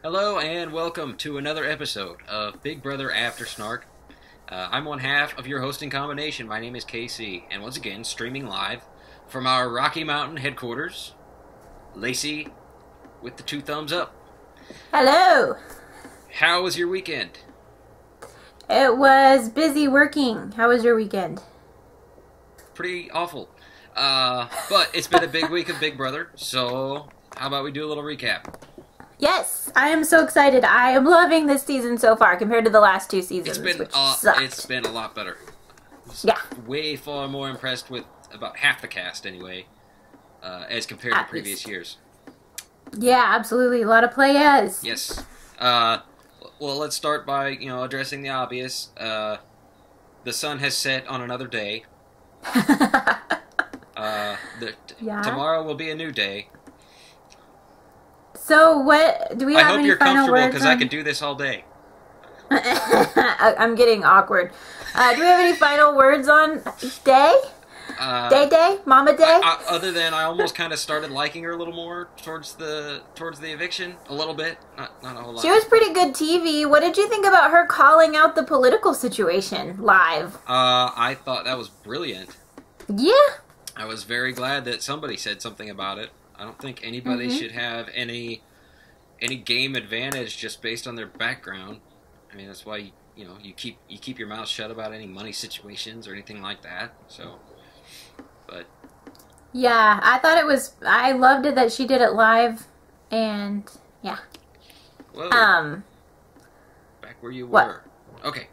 Hello and welcome to another episode of Big Brother After Snark. I'm one half of your hosting combination. My name is KC, and once again, streaming live from our Rocky Mountain headquarters, Lacey with the 2 thumbs up. Hello! How was your weekend? It was busy working. How was your weekend? Pretty awful. But it's been a big week of Big Brother, so how about we do a little recap? Yes, I am so excited. I am loving this season so far compared to the last 2 seasons, which sucked. It's been a lot better. Yeah. Way far more impressed with about half the cast, anyway, as compared to previous years. Yeah, absolutely. A lot of players. Yes. Well, let's start by, addressing the obvious. The sun has set on another day. Tomorrow will be a new day. So, what do we have any final words? I hope you're comfortable, because I could do this all day. I'm getting awkward. Do we have any final words on Day? Day? Mama Day? Other than I almost kind of started liking her a little more towards the eviction, a little bit, not a whole lot. She was pretty good TV. What did you think about her calling out the political situation live? I thought that was brilliant. Yeah. I was very glad that somebody said something about it. I don't think anybody should have any game advantage just based on their background. I mean, that's why you keep your mouth shut about any money situations or anything like that. So, but yeah, I loved it that she did it live, and yeah. Whoa. Back where you what? were. Okay.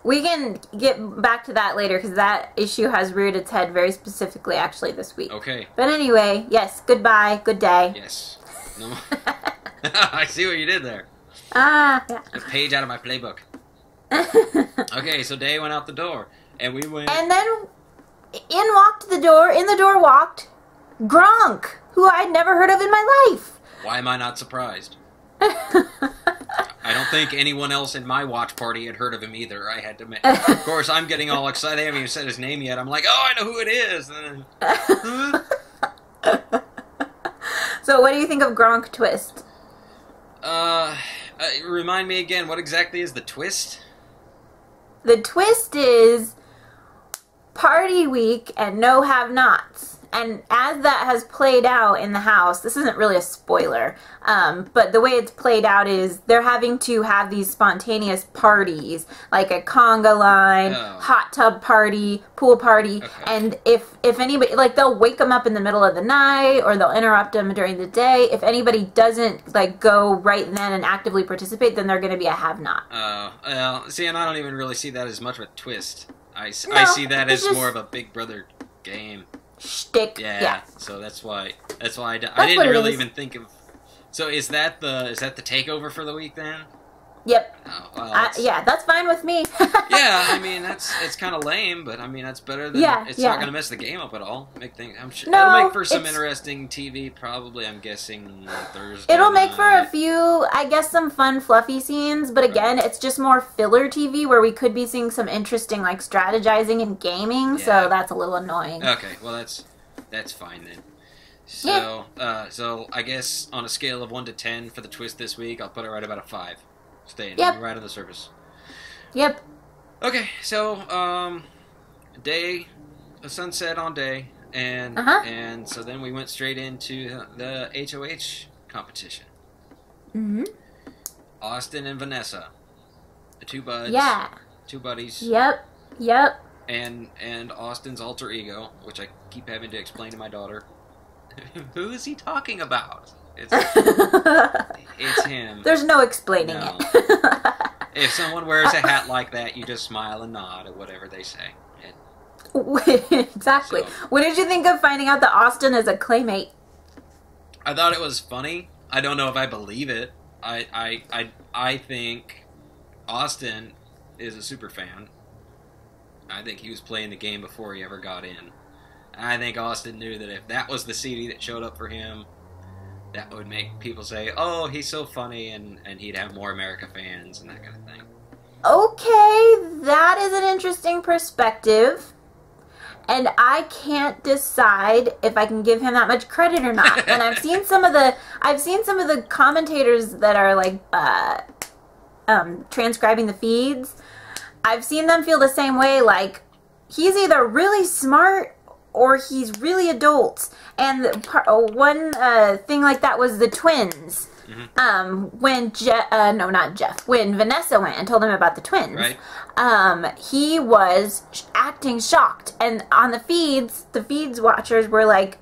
We can get back to that later, because that issue has reared its head very specifically, actually, this week. Okay. But anyway, yes, goodbye, good day. Yes. No. I see what you did there. Yeah. A page out of my playbook. Okay, so Day went out the door, and we went... And then in the door walked Gronk, who I'd never heard of in my life. Why am I not surprised? I don't think anyone else in my watch party had heard of him either. I had to admit. Of course, I'm getting all excited. I haven't even said his name yet. I'm like, oh, I know who it is. So what do you think of Gronk twist? Remind me again, what exactly is the twist? The twist is party week and no have-nots. And as that has played out in the house, this isn't really a spoiler, but the way it's played out is they're having to have these spontaneous parties, like a conga line, hot tub party, pool party, and if anybody, like, they'll wake them up in the middle of the night, or they'll interrupt them during the day. If anybody doesn't, like, go right then and actively participate, then they're going to be a have-not. Well, see, and I don't even really see that as much of a twist. I see that as more of a Big Brother game. Shtick. Yeah. So that's why I didn't really even think of. So is that the takeover for the week then? Yep. Oh, well, yeah, that's fine with me. Yeah, I mean it's kind of lame, but I mean that's better than it's not going to mess the game up at all. I'm sure it'll make for some interesting TV. Probably, I'm guessing Thursday. It'll make for a few, I guess, some fun, fluffy scenes. But again, it's just more filler TV where we could be seeing some interesting, like, strategizing and gaming. Yeah. So that's a little annoying. Okay, well that's fine then. So so I guess on a scale of 1 to 10 for the twist this week, I'll put it right about a 5. Staying right on the surface. Yep. Okay, so Day, a sunset on Day, and so then we went straight into the HOH competition. Austin and Vanessa, the 2 buds. Yeah. 2 buddies. Yep. And Austin's alter ego, which I keep having to explain to my daughter. Who is he talking about? It's him. There's no explaining it. If someone wears a hat like that, you just smile and nod at whatever they say. Exactly. So, what did you think of finding out that Austin is a claymate? I thought it was funny. I don't know if I believe it. I think Austin is a super fan. I think he was playing the game before he ever got in. I think Austin knew that if that was the CD that showed up for him, that would make people say, oh, he's so funny, and he'd have more America fans and that kind of thing. Okay, that is an interesting perspective. and I can't decide if I can give him that much credit or not. And I've seen some of the commentators that are like transcribing the feeds. I've seen them feel the same way, like he's either really smart or he's really adult. And one thing like that was the twins. When when Vanessa went and told him about the twins, right. He was acting shocked, and on the feeds watchers were like,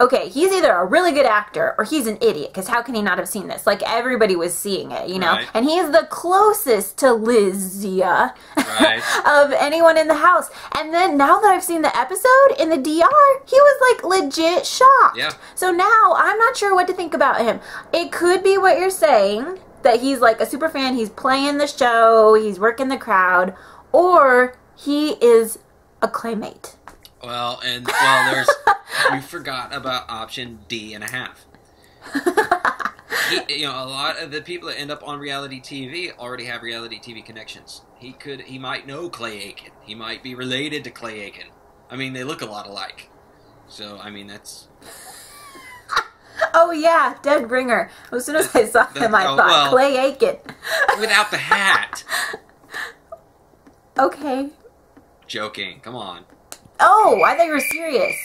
okay, he's either a really good actor or he's an idiot, because how can he not have seen this? Like, everybody was seeing it, you know? Right. And he's the closest to Lizia right. of anyone in the house. And then, now that I've seen the episode, in the DR, he was, like, legit shocked. Yeah. So now, I'm not sure what to think about him. It could be what you're saying, that he's, like, a super fan, he's playing the show, he's working the crowd, or he is a claymate. Well, you forgot about option D.5. A lot of the people that end up on reality TV already have reality TV connections. He might know Clay Aiken. He might be related to Clay Aiken. I mean, they look a lot alike. So, I mean, that's... Oh, yeah, Dead Bringer. As soon as I saw him, I thought, Clay Aiken. Without the hat. Okay. Joking. Come on. Oh, I thought you were serious.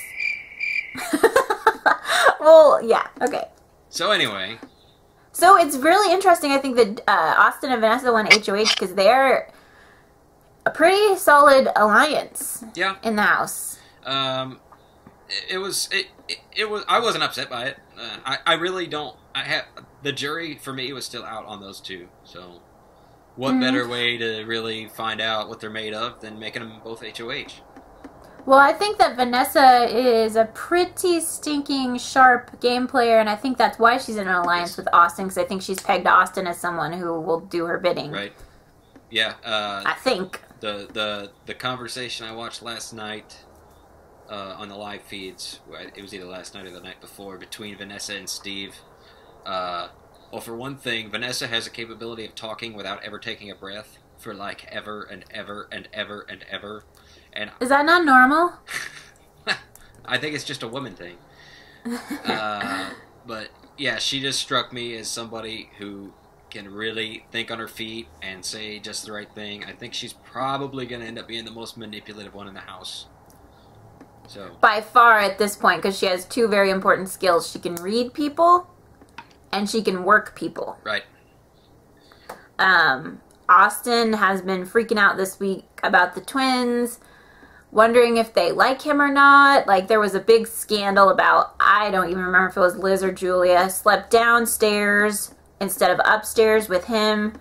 Well, yeah, okay. So anyway. So it's really interesting, I think, that Austin and Vanessa won HOH, because they're a pretty solid alliance in the house. It was I wasn't upset by it. I really don't. The jury, for me, was still out on those two. So what better way to really find out what they're made of than making them both HOH? Well, I think that Vanessa is a pretty stinking sharp game player, and I think that's why she's in an alliance with Austin, because I think she's pegged Austin as someone who will do her bidding. Right. Yeah. I think. The conversation I watched last night on the live feeds, it was either last night or the night before, between Vanessa and Steve. Well, for one thing, Vanessa has a capability of talking without ever taking a breath for like ever and ever and ever and ever. And is that not normal? I think it's just a woman thing. But yeah, she just struck me as somebody who can really think on her feet and say just the right thing. I think she's probably going to end up being the most manipulative one in the house. So by far at this point, because she has two very important skills. She can read people, and she can work people. Right. Austin has been freaking out this week about the twins, wondering if they like him or not. Like, there was a big scandal about, I don't even remember if it was Liz or Julia, slept downstairs instead of upstairs with him.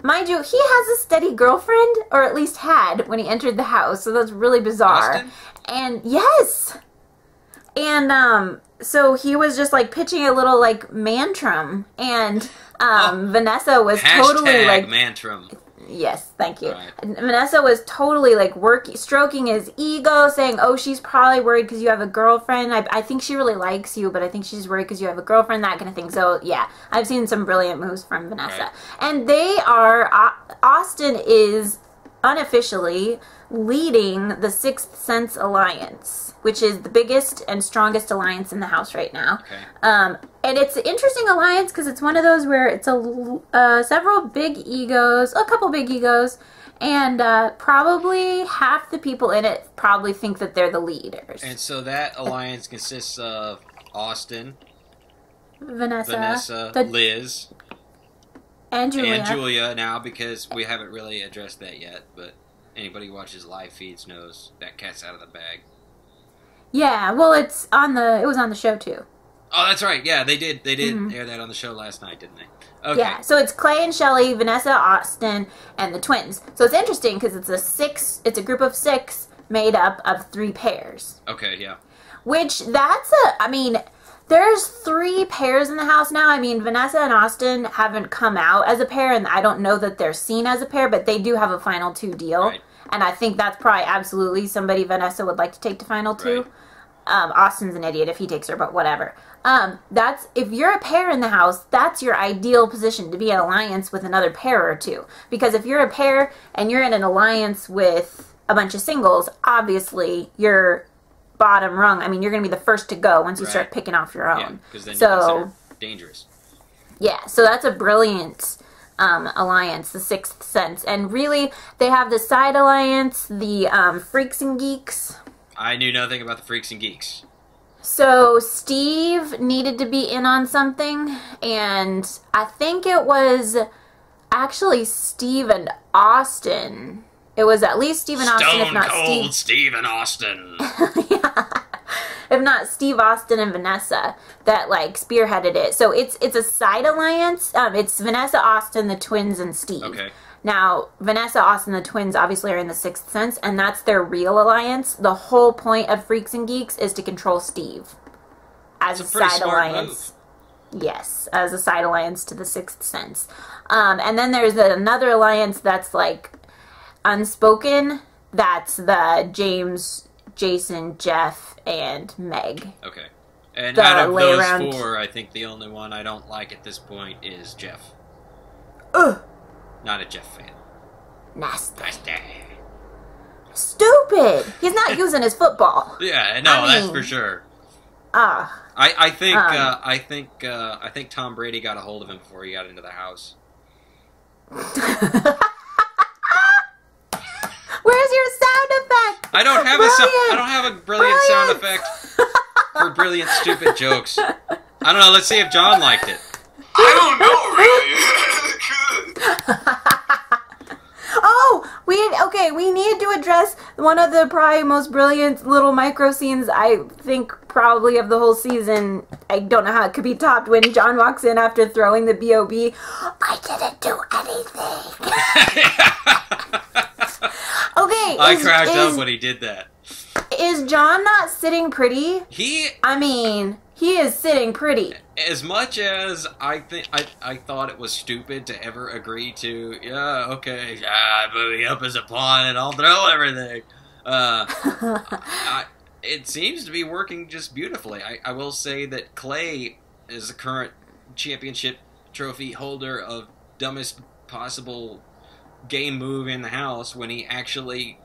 Mind you, he has a steady girlfriend, or at least had when he entered the house, so that's really bizarre. Austin? And yes! And, so he was just, like, pitching a little, like, mantrum, and, Vanessa was totally, like... mantrum. Yes, thank you. Right. Vanessa was totally, like, stroking his ego, saying, oh, she's probably worried because you have a girlfriend. I think she really likes you, but I think she's worried because you have a girlfriend, that kind of thing. So, yeah, I've seen some brilliant moves from Vanessa. Right. And they are... Austin is unofficially leading the Sixth Sense Alliance, which is the biggest and strongest alliance in the house right now. Okay. And it's an interesting alliance because it's one of those where it's several big egos, a couple big egos, and probably half the people in it probably think that they're the leaders. And so that alliance consists of Austin, Vanessa, Liz, and Julia. And Julia now, because we haven't really addressed that yet, but anybody who watches live feeds knows that cat's out of the bag. Yeah, well, it was on the show too. Oh, that's right. Yeah, they did air that on the show last night, didn't they? Okay. Yeah, so it's Clay and Shelley, Vanessa, Austin, and the twins. So it's interesting because it's a group of 6 made up of 3 pairs. Okay, yeah. Which, there's 3 pairs in the house now. I mean, Vanessa and Austin haven't come out as a pair, and I don't know that they're seen as a pair, but they do have a Final 2 deal. Right. And I think that's probably absolutely somebody Vanessa would like to take to Final 2. Right. Austin's an idiot if he takes her, but whatever. If you're a pair in the house, that's your ideal position, to be in alliance with another pair or 2. Because if you're a pair and you're in an alliance with a bunch of singles, obviously you're bottom rung. I mean, you're going to be the first to go once you start picking off your own. Yeah, because then you're considered dangerous. Yeah, so that's a brilliant alliance, the Sixth Sense. And really, they have the side alliance, the Freaks and Geeks. I knew nothing about the Freaks and Geeks. So Steve needed to be in on something, and I think it was actually Steve and Austin. It was at least Steve and Austin, if not Stone Cold Steve and Austin. Yeah. If not Steve, Austin, and Vanessa that like spearheaded it. So it's a side alliance. It's Vanessa, Austin, the twins, and Steve. Okay. Now, Vanessa, Austin, the twins obviously are in the Sixth Sense, and that's their real alliance. The whole point of Freaks and Geeks is to control Steve as a side alliance. Move. Yes, as a side alliance to the Sixth Sense. And then there's another alliance that's like unspoken. That's the James, Jason, Jeff, and Meg. Okay. And out of those four, I think the only one I don't like at this point is Jeff. Ugh. Not a Jeff fan. Nasty. Nasty. Stupid. He's not using his football. Yeah, no, that's for sure. I think Tom Brady got a hold of him before he got into the house. Where's your sound effect? I don't have a brilliant sound effect for brilliant stupid jokes. I don't know. Let's see if John liked it. I don't know, really. We need to address one of the probably most brilliant little micro scenes, I think, probably of the whole season. I don't know how it could be topped when John walks in after throwing the B.O.B. I didn't do anything. Okay. I cracked up when he did that. Is John not sitting pretty? He is sitting pretty. As much as I thought it was stupid to ever agree to, put me up as a pawn and I'll throw everything. It seems to be working just beautifully. I will say that Clay is the current championship trophy holder of dumbest possible game move in the house when he actually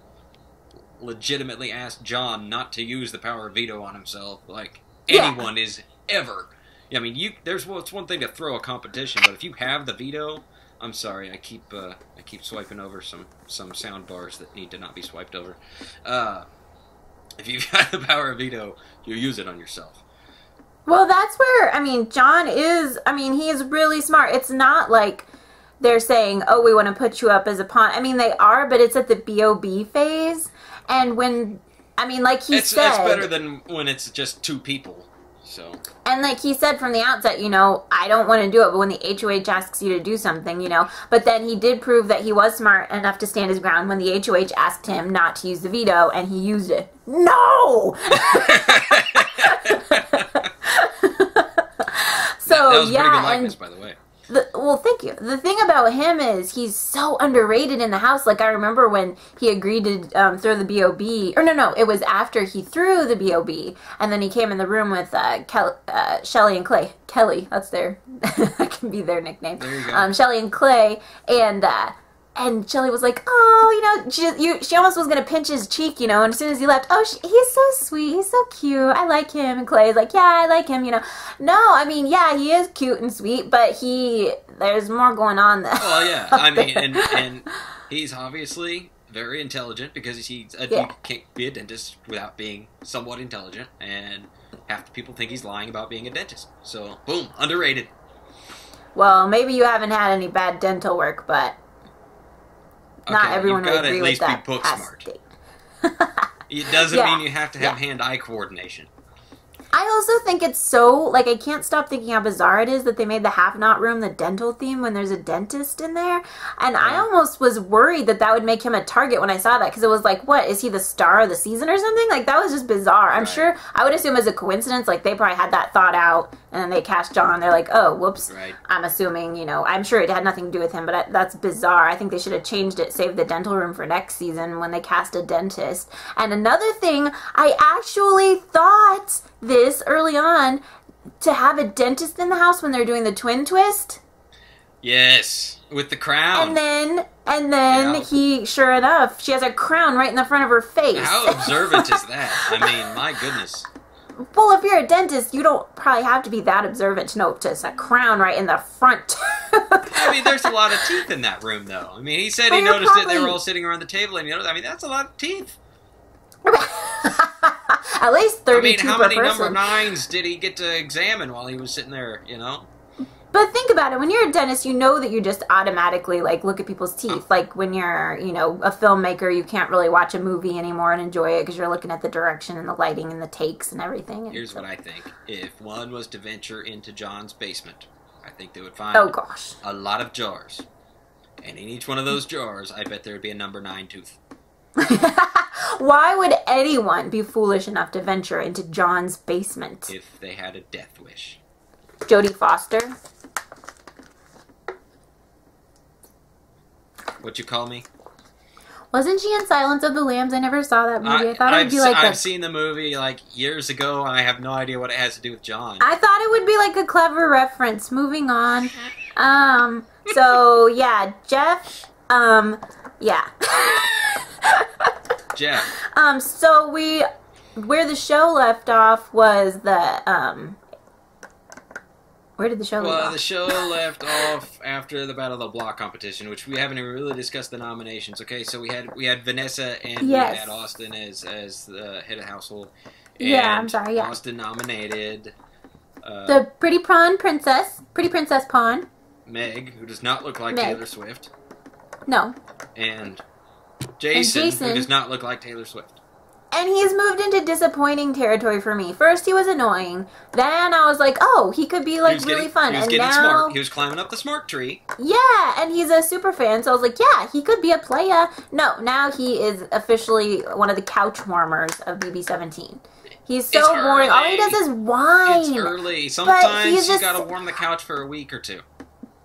legitimately asked John not to use the power of veto on himself. Like, anyone is ever. I mean, it's one thing to throw a competition, but if you have the veto, I'm sorry, I keep swiping over some sound bars that need to not be swiped over. If you've got the power of veto, you use it on yourself. Well, that's where, John is, he is really smart. It's not like they're saying, oh, we want to put you up as a pawn. They are, but it's at the B.O.B. phase. And when, like he said... It's better than when it's just two people, so... And like he said from the outset, I don't want to do it, but when the HOH asks you to do something, But then he did prove that he was smart enough to stand his ground when the HOH asked him not to use the veto, and he used it. No! That was a pretty good likeness, by the way. Well, thank you. The thing about him is he's so underrated in the house. Like, I remember when he agreed to throw the B.O.B. Or no, it was after he threw the B.O.B. And then he came in the room with Shelly and Clay. Kelly, that's that can be their nickname. There you go. Shelly and Clay. And Shelly was like, oh, she almost was going to pinch his cheek, and as soon as he left, he's so sweet, he's so cute, I like him. And Clay's like, yeah, I like him, No, he is cute and sweet, but there's more going on there. Well, yeah, and he's obviously very intelligent because you can't be a dentist without being somewhat intelligent, and half the people think he's lying about being a dentist. So, boom, underrated. Well, maybe you haven't had any bad dental work, but... Not everyone would agree with that. You've got to at least be book smart. It doesn't mean you have to have hand-eye coordination. I also think it's so, I can't stop thinking how bizarre it is that they made the Have-Not room the dental theme when there's a dentist in there. And I almost was worried that would make him a target when I saw that, because it was like, what, is he the star of the season or something? That was just bizarre. I'm sure, I would assume as a coincidence, they probably had that thought out, and then they cast John, they're like, oh, whoops. Right. I'm assuming, I'm sure it had nothing to do with him, but that's bizarre. I think they should have changed it, saved the dental room for next season when they cast a dentist. And another thing, I actually thought... this early on to have a dentist in the house when they're doing the twin twist. Yes, with the crown. And then Yeah. he, sure enough, she has a crown right in the front of her face. How observant is that? I mean, my goodness. Well, if you're a dentist, you don't probably have to be that observant to know it's a crown right in the front. I mean, there's a lot of teeth in that room, though. I mean, he said he Well, noticed it. They probably- were all sitting around the table, and I mean, that's a lot of teeth. At least 32 I mean, how per many person. number 9s did he get to examine while he was sitting there? You know. But think about it. When you're a dentist, you know that you just automatically, like, look at people's teeth. Like, when you're, you know, a filmmaker, you can't really watch a movie anymore and enjoy it because you're looking at the direction and the lighting and the takes and everything. And Here's so- what I think: if one was to venture into John's basement, I think they would find Oh, gosh. a lot of jars, and in each one of those jars, I bet there would be a number 9 tooth. Why would anyone be foolish enough to venture into John's basement? If they had a death wish. Jodie Foster? What you call me? Wasn't she in Silence of the Lambs? I never saw that movie. I thought it would be like I've seen the movie like years ago, and I have no idea what it has to do with John. I thought it would be like a clever reference. Moving on. So yeah, Jeff. Yeah. Jeff. So where the show left off was where did the show leave Well, off? the show left off after the Battle of the Block competition, which we haven't even really discussed the nominations. Okay, so we had Vanessa and Yes. we had Austin as the head of household. Yeah, I'm And sorry, yeah. Austin nominated The Pretty Princess Pawn. Meg, who does not look like Meg. Taylor Swift, No. and Jason, who Jason. does not look like Taylor Swift. And he's moved into disappointing territory for me. First, he was annoying. Then I was like, oh, he could be like really fun. He was And getting now, smart. He was climbing up the smart tree. yeah, and he's a super fan. So I was like, yeah, he could be a playa. No, now he is officially one of the couch warmers of BB17. He's so It's boring. All he early. does is whine. It's early. Sometimes he's you just- gotta warm the couch for a week or two.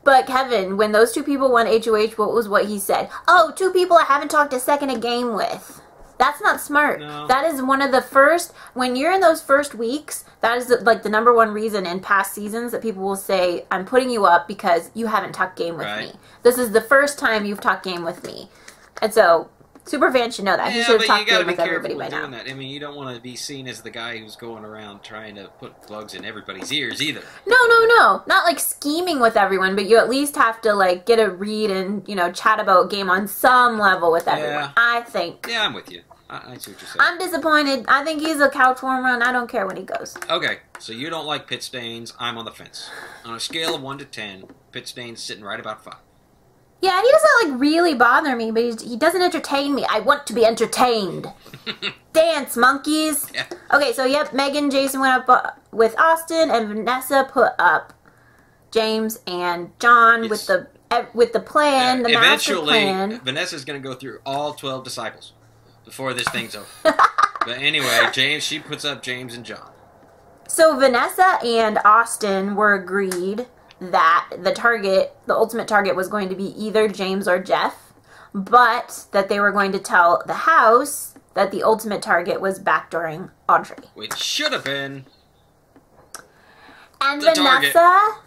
But Kevin, when those two people won HOH, what was what he said? Oh, 2 people I haven't talked a second a game with. That's not smart. No. That is one of the first, when you're in those first weeks, that is like the number one reason in past seasons that people will say, I'm putting you up because you haven't talked game with Right. me. This is the first time you've talked game with me. And so, Superfans should know that. He Yeah, should have but you talked gotta game be with careful everybody when by doing now. that. I mean, you don't want to be seen as the guy who's going around trying to put plugs in everybody's ears either. No. Not like scheming with everyone, but you at least have to like get a read and, you know, chat about game on some level with everyone. Yeah. I think. Yeah, I'm with you. I see what you're saying. I'm disappointed. I think he's a couch warmer and I don't care when he goes. Okay, so you don't like pit stains. I'm on the fence. On a scale of 1 to 10, pit stains sitting right about 5. Yeah, he doesn't like really bother me, but he doesn't entertain me. I want to be entertained. Dance, monkeys. Yeah. Okay, so yep, Megan, Jason went up with Austin, and Vanessa put up James and John Yes. with the plan, the master Eventually, plan. Vanessa's going to go through all 12 disciples before this thing's over. But anyway, she puts up James and John. So Vanessa and Austin were agreed that the ultimate target was going to be either James or Jeff, but that they were going to tell the house that the ultimate target was backdooring Audrey. Which should have been... And The Vanessa target.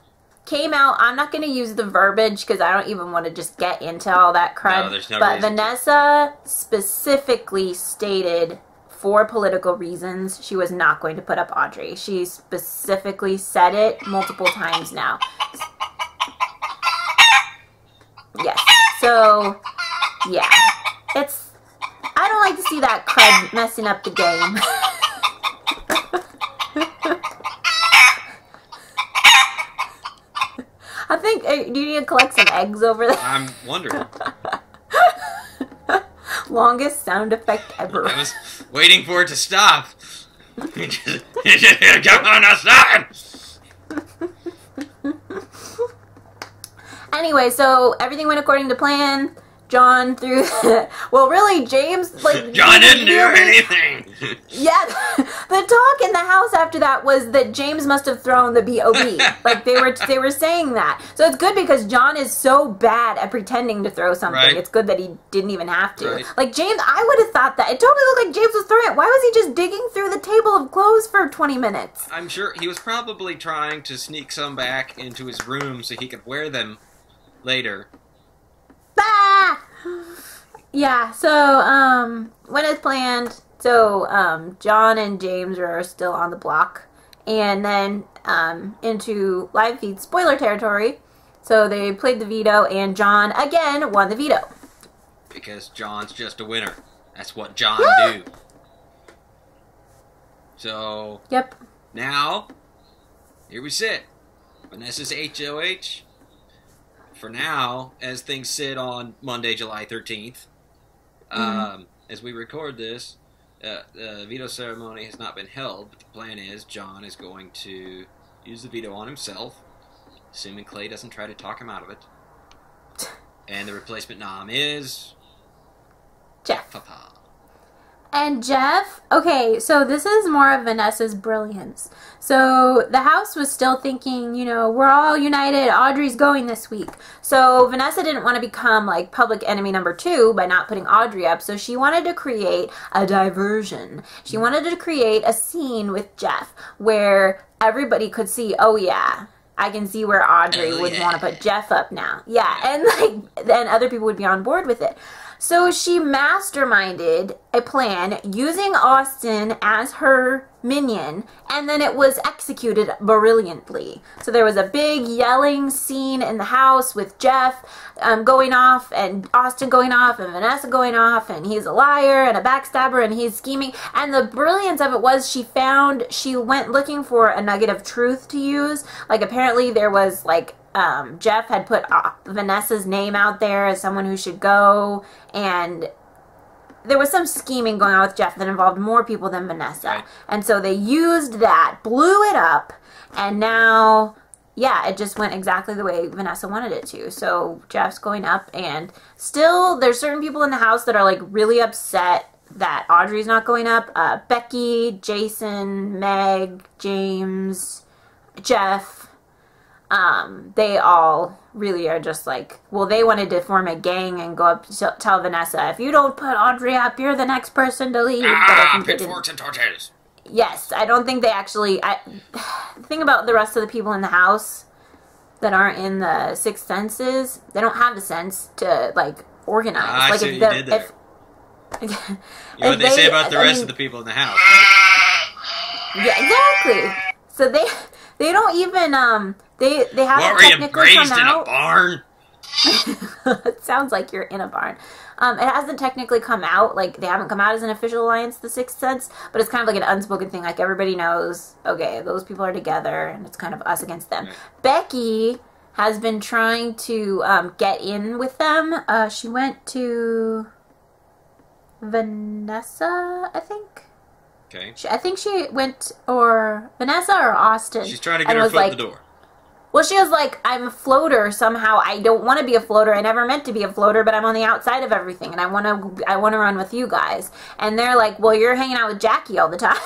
came out. I'm not going to use the verbiage because I don't even want to just get into all that crud. No, there's no but reason to. Vanessa specifically stated, for political reasons, she was not going to put up Audrey. She specifically said it multiple times now. Yes. So, yeah. I don't like to see that crud messing up the game. I think, do you need to collect some eggs over there? I'm wondering. Longest sound effect ever. I was waiting for it to stop. Come on, outside! Anyway, so everything went according to plan. John threw well, really, James, like... John didn't do anything! Yeah, the talk in the house after that was that James must have thrown the B.O.B. Like, they were saying that. So it's good because John is so bad at pretending to throw something. Right. It's good that he didn't even have to. Right. Like, James, I would have thought that. It totally looked like James was throwing it. Why was he just digging through the table of clothes for 20 minutes? I'm sure he was probably trying to sneak some back into his room so he could wear them later. Ah! Yeah, so, when it's planned, so, John and James are still on the block, and then, into live feed spoiler territory, so they played the veto, and John, again, won the veto. Because John's just a winner. That's what John do. So, Yep. now, here we sit. Vanessa's HOH. For now, as things sit on Monday, July 13th, as we record this, the veto ceremony has not been held, but the plan is John is going to use the veto on himself, assuming Clay doesn't try to talk him out of it. And the replacement nom is... Jeff. Papa. And Jeff, okay, so this is more of Vanessa's brilliance. So the house was still thinking, you know, we're all united, Audrey's going this week. So Vanessa didn't want to become like public enemy number 2 by not putting Audrey up. So she wanted to create a diversion. She wanted to create a scene with Jeff where everybody could see, oh yeah, I can see where Audrey would want to put Jeff up now. Yeah, and like then other people would be on board with it. So she masterminded a plan using Austin as her minion, and then it was executed brilliantly. So there was a big yelling scene in the house with Jeff going off, and Austin going off, and Vanessa going off, and he's a liar and a backstabber, and he's scheming. And the brilliance of it was she went looking for a nugget of truth to use. Like apparently there was like Jeff had put Vanessa's name out there as someone who should go, and there was some scheming going on with Jeff that involved more people than Vanessa. Right. And so they used that, blew it up, and now, yeah, it just went exactly the way Vanessa wanted it to. So Jeff's going up, and still there's certain people in the house that are like really upset that Audrey's not going up. Becky, Jason, Meg, James, Jeff. They all really are just like, well, they wanted to form a gang and go up to tell Vanessa, if you don't put Audrey up, you're the next person to leave. Pitchforks and torches. Yes, I don't think they actually, the thing about the rest of the people in the house that aren't in the Sixth Senses, they don't have the sense to, like, organize. I like, see what you did there. You know what they say about the rest of the people in the house, right? Yeah, exactly. So they don't even, they haven't technically come out. What, were you raised in a barn? It sounds like you're in a barn. It hasn't technically come out, like, they haven't come out as an official alliance, the Sixth Sense, but it's kind of like an unspoken thing, like, everybody knows, okay, those people are together, and it's kind of us against them. Right. Becky has been trying to get in with them. She went to Vanessa, I think. Okay. I think she went, or Vanessa or Austin. She's trying to get her foot in the door. Well, she was like, I'm a floater somehow. I don't want to be a floater. I never meant to be a floater, but I'm on the outside of everything, and I want to run with you guys. And they're like, well, you're hanging out with Jackie all the time.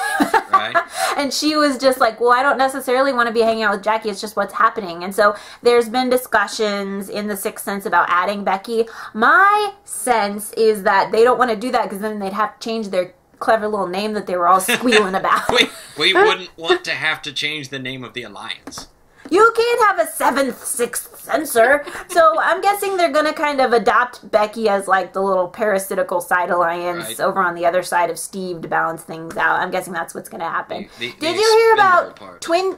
Right. And she was just like, well, I don't necessarily want to be hanging out with Jackie. It's just what's happening. And so there's been discussions in the Sixth Sense about adding Becky. My sense is that they don't want to do that because then they'd have to change their clever little name that they were all squealing about. we wouldn't want to have to change the name of the alliance. You can't have a seventh, sixth censor. So I'm guessing they're going to kind of adopt Becky as like the little parasitical side alliance over on the other side of Steve to balance things out. I'm guessing that's what's going to happen. Did you hear about Twin...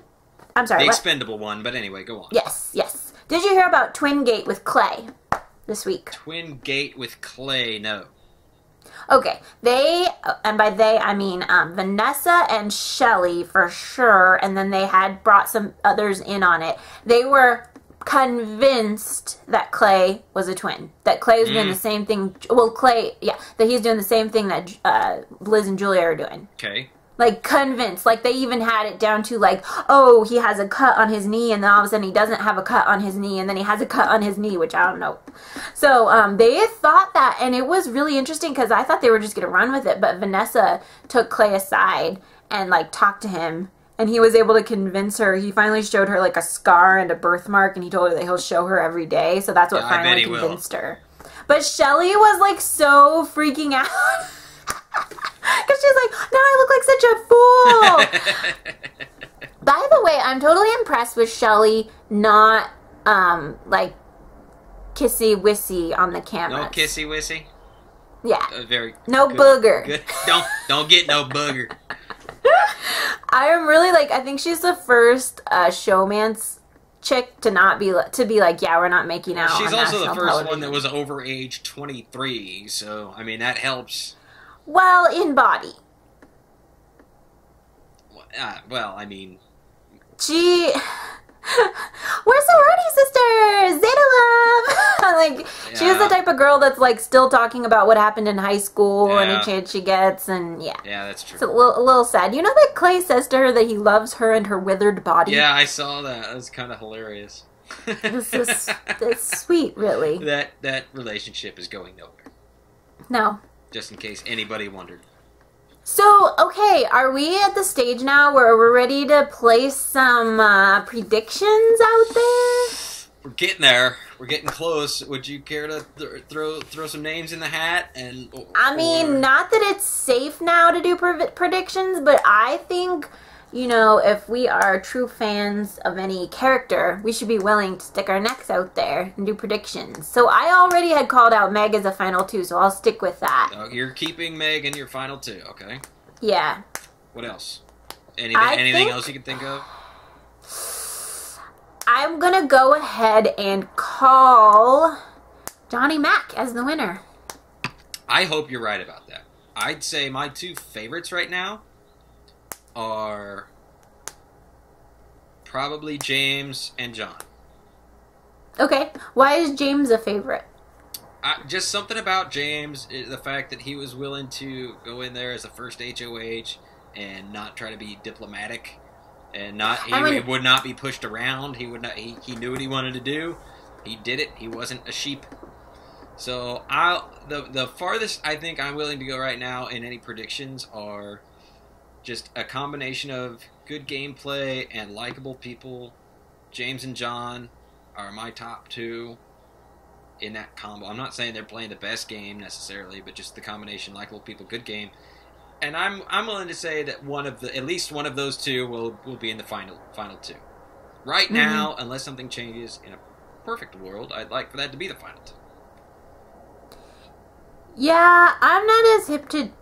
I'm sorry, the what? expendable one, but anyway, go on. Yes. Did you hear about Twin Gate with Clay this week? Twin Gate with Clay, no. Okay, they, and by they I mean Vanessa and Shelly for sure, and then they had brought some others in on it. They were convinced that Clay was a twin, that Clay was doing the same thing, well, Clay, yeah, that he's doing the same thing that Liz and Julia are doing. Okay. Like, convinced. Like, they even had it down to, like, oh, he has a cut on his knee, and then all of a sudden he doesn't have a cut on his knee, and then he has a cut on his knee, which I don't know. So, they thought that, and it was really interesting, because I thought they were just going to run with it, but Vanessa took Clay aside and, like, talked to him, and he was able to convince her. He finally showed her, like, a scar and a birthmark, and he told her that he'll show her every day, so that's what finally convinced her. But Shelly was, like, so freaking out. Because she's like, now I look like such a fool. By the way, I'm totally impressed with Shelly not, like, kissy-wissy on the cameras. No kissy-wissy? Yeah. Very no good, booger. Good. Don't get no booger. I am really I think she's the first showmance chick to be like, yeah, we're not making out. She's on also the national first television. one that was over age 23, so I mean that helps. Well, in body. Well, I mean, We're sorority sisters! Zeta love! She was the type of girl that's, still talking about what happened in high school and any chance she gets, and yeah. Yeah, that's true. It's a little sad. You know that Clay says to her that he loves her and her withered body? Yeah, I saw that. That was kind of hilarious. It's sweet, really. That relationship is going nowhere. No. Just in case anybody wondered. So, okay, are we at the stage now where we're ready to place some predictions out there? We're getting there. We're getting close. Would you care to throw some names in the hat? I mean, not that it's safe now to do predictions, but I think, if we are true fans of any character, we should be willing to stick our necks out there and do predictions. So I already had called out Meg as a final 2, so I'll stick with that. Oh, you're keeping Meg in your final 2, okay? Yeah. What else? Anything else you can think of? I'm going to go ahead and call Johnny Mac as the winner. I hope you're right about that. I'd say my 2 favorites right now are probably James and John. Okay. Why is James a favorite? Just something about James, the fact that he was willing to go in there as the first HOH and not try to be diplomatic. And he would not be pushed around. He would not. He knew what he wanted to do. He did it. He wasn't a sheep. So the farthest I think I'm willing to go right now in any predictions are just a combination of good gameplay and likable people. James and John are my top 2 in that combo. I'm not saying they're playing the best game necessarily, but just the combination likable people, good game. And I'm willing to say that at least one of those 2 will be in the final 2. Right now, unless something changes in a perfect world, I'd like for that to be the final 2. Yeah, I'm not as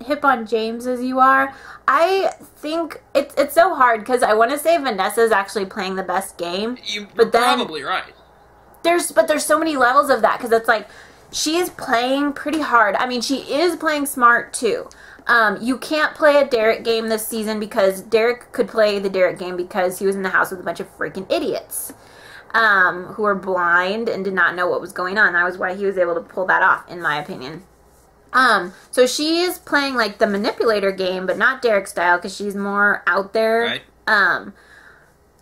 hip on James as you are. I think it's so hard because I want to say Vanessa's actually playing the best game. You're probably right. There's so many levels of that because it's she is playing pretty hard. I mean, she is playing smart too. You can't play a Derek game this season because Derek could play the Derek game because he was in the house with a bunch of freaking idiots who were blind and did not know what was going on. That was why he was able to pull that off, in my opinion. So she is playing the manipulator game, but not Derek style because she's more out there. Right.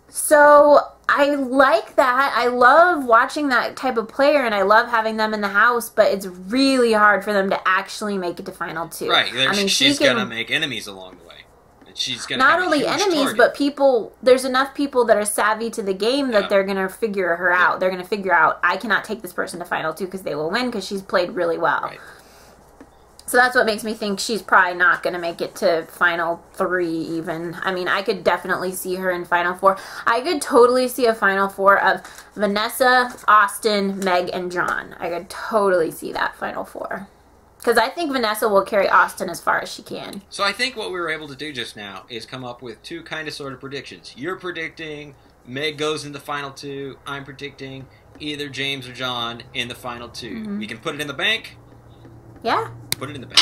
So I like that. I love watching that type of player, and I love having them in the house, but it's really hard for them to actually make it to final 2. Right. She's going to make enemies along the way. And she's going to not only enemies, but people. There's enough people that are savvy to the game that they're going to figure her out. They're going to figure out, I cannot take this person to final 2 because they will win because she's played really well. Right. So that's what makes me think she's probably not going to make it to Final 3 even. I mean, I could definitely see her in Final 4. I could totally see a Final 4 of Vanessa, Austin, Meg, and John. I could totally see that Final 4. Because I think Vanessa will carry Austin as far as she can. So I think what we were able to do just now is come up with 2 kind of sort of predictions. You're predicting Meg goes in the Final 2. I'm predicting either James or John in the Final 2. Mm-hmm. We can put it in the bank. Yeah. Put it in the bank.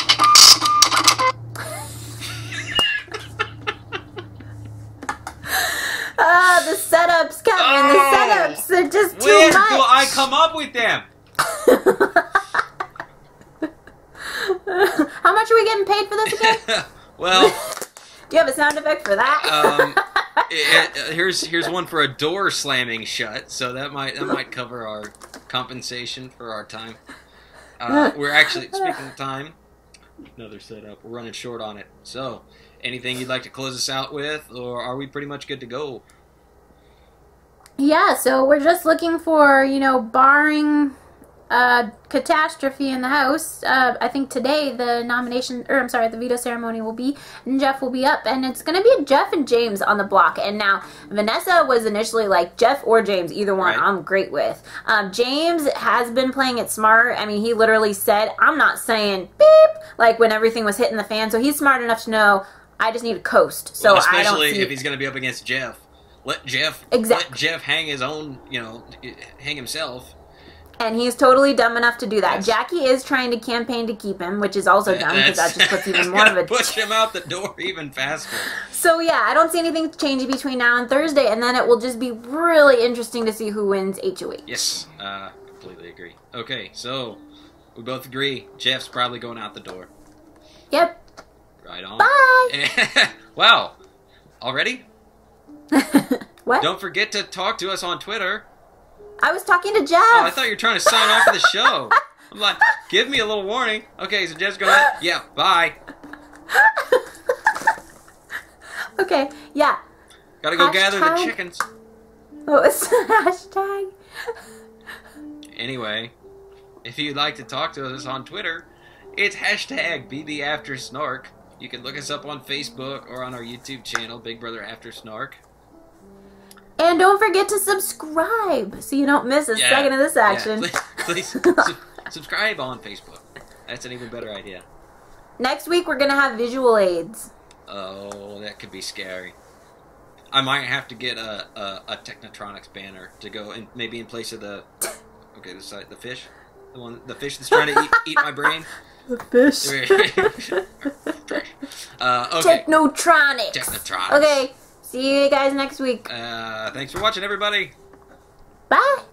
The setups, Kevin. The setups. They're just too Where much. do I come up with them? How much are we getting paid for this again? Well, do you have a sound effect for that? Here's one for a door slamming shut. So that might cover our compensation for our time. We're actually, speaking of time, another setup. We're running short on it. So, anything you'd like to close us out with, or are we pretty much good to go? Yeah, so we're just looking for, barring catastrophe in the house. I think today the veto ceremony will be, and Jeff will be up, and it's going to be Jeff and James on the block. And now Vanessa was initially like, Jeff or James, either one, right. I'm great with. James has been playing it smart. I mean, he literally said, I'm not saying beep, like when everything was hitting the fan. So he's smart enough to know, I just need to coast. So especially I don't see... if he's going to be up against Jeff. Let Jeff hang his own, hang himself. And he's totally dumb enough to do that. Yes. Jackie is trying to campaign to keep him, which is also dumb because that just puts even more of a... push him out the door even faster. So yeah, I don't see anything changing between now and Thursday, and then it will just be really interesting to see who wins HOH. Yes, completely agree. Okay, so we both agree Jeff's probably going out the door. Yep. Right on. Bye! Wow. Already? What? Don't forget to talk to us on Twitter. I was talking to Jeff. Oh, I thought you were trying to sign off for the show. I'm like, give me a little warning. Okay, so Jeff's going to... Yeah, bye. Okay, yeah. Gotta go gather the chickens. What was the hashtag? Anyway, if you'd like to talk to us on Twitter, it's hashtag BBAfterSnark. You can look us up on Facebook or on our YouTube channel, Big Brother After Snark. And don't forget to subscribe so you don't miss a second of this action. Yeah, please subscribe on Facebook. That's an even better idea. Next week we're going to have visual aids. Oh, that could be scary. I might have to get a Technotronics banner to go in, maybe in place of the... Okay, the fish. The fish that's trying to eat my brain. The fish. Okay. Technotronics. Okay. See you guys next week. Thanks for watching, everybody. Bye.